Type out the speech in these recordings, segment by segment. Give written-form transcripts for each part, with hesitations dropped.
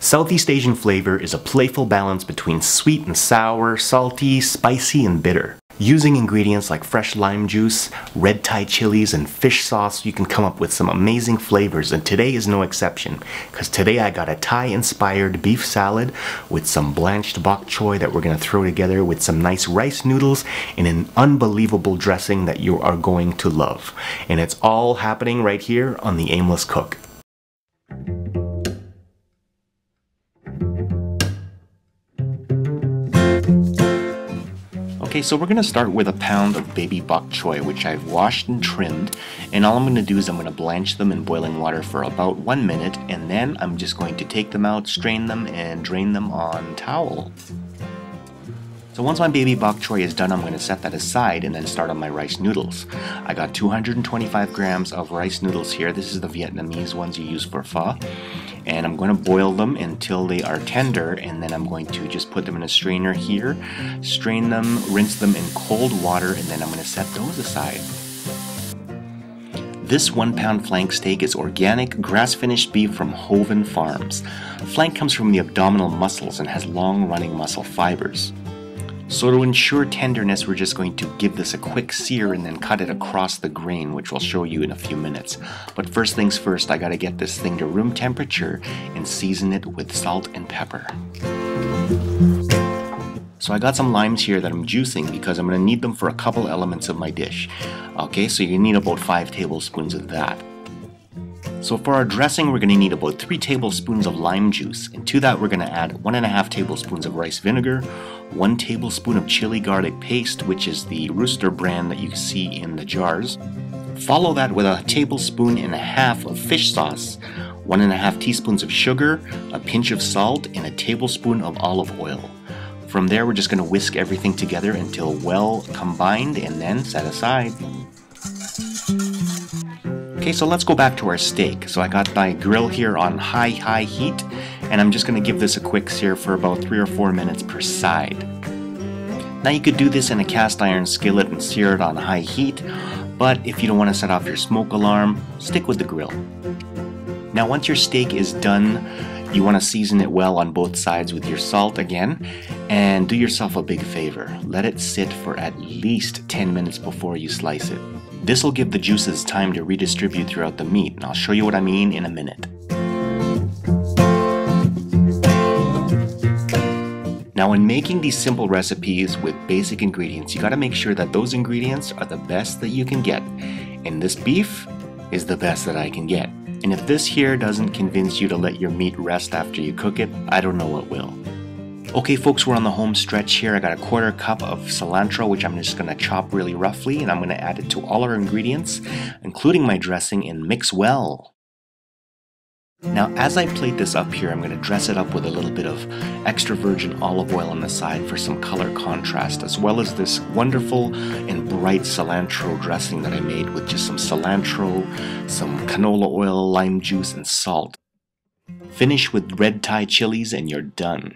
Southeast Asian flavor is a playful balance between sweet and sour, salty, spicy, and bitter. Using ingredients like fresh lime juice, red Thai chilies, and fish sauce, you can come up with some amazing flavors, and today is no exception, because today I got a Thai-inspired beef salad with some blanched bok choy that we're going to throw together with some nice rice noodles and an unbelievable dressing that you are going to love. And it's all happening right here on The Aimless Cook. Okay, so we're going to start with a pound of baby bok choy, which I've washed and trimmed, and all I'm going to do is I'm going to blanch them in boiling water for about 1 minute, and then I'm just going to take them out, strain them, and drain them on towel. So once my baby bok choy is done, I'm going to set that aside and then start on my rice noodles. I got 225 grams of rice noodles here. This is the Vietnamese ones you use for pho. And I'm going to boil them until they are tender, and then I'm going to just put them in a strainer here, strain them, rinse them in cold water, and then I'm going to set those aside. This 1 pound flank steak is organic, grass-finished beef from Hoven Farms. Flank comes from the abdominal muscles and has long-running muscle fibers. So to ensure tenderness, we're just going to give this a quick sear and then cut it across the grain, which I'll show you in a few minutes. But first things first, I gotta get this thing to room temperature and season it with salt and pepper. So I got some limes here that I'm juicing because I'm gonna need them for a couple elements of my dish. Okay, so you need about 5 tablespoons of that. So for our dressing, we're going to need about 3 tablespoons of lime juice, and to that we're going to add 1.5 tablespoons of rice vinegar, 1 tablespoon of chili garlic paste, which is the Rooster brand that you see in the jars. Follow that with 1.5 tablespoons of fish sauce, 1.5 teaspoons of sugar, a pinch of salt, and a tablespoon of olive oil. From there, we're just going to whisk everything together until well combined and then set aside. Okay, so let's go back to our steak. So I got my grill here on high heat, and I'm just going to give this a quick sear for about 3 or 4 minutes per side. Now you could do this in a cast iron skillet and sear it on high heat, but if you don't want to set off your smoke alarm, stick with the grill. Now once your steak is done, you want to season it well on both sides with your salt again, and do yourself a big favor. Let it sit for at least 10 minutes before you slice it. This will give the juices time to redistribute throughout the meat, and I'll show you what I mean in a minute. Now when making these simple recipes with basic ingredients, you gotta make sure that those ingredients are the best that you can get. And this beef is the best that I can get. And if this here doesn't convince you to let your meat rest after you cook it, I don't know what will. Okay folks, we're on the home stretch here. I got 1/4 cup of cilantro, which I'm just going to chop really roughly, and I'm going to add it to all our ingredients, including my dressing, and mix well. Now as I plate this up here, I'm going to dress it up with a little bit of extra virgin olive oil on the side for some color contrast, as well as this wonderful and bright cilantro dressing that I made with just some cilantro, some canola oil, lime juice, and salt. Finish with red Thai chilies and you're done.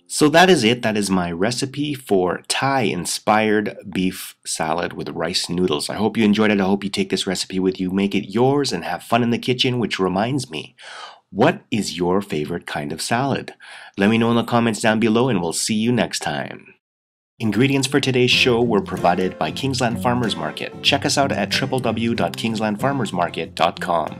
So that is it. That is my recipe for Thai-inspired beef salad with rice noodles. I hope you enjoyed it. I hope you take this recipe with you, make it yours, and have fun in the kitchen, which reminds me, what is your favorite kind of salad? Let me know in the comments down below, and we'll see you next time. Ingredients for today's show were provided by Kingsland Farmers Market. Check us out at www.kingslandfarmersmarket.com.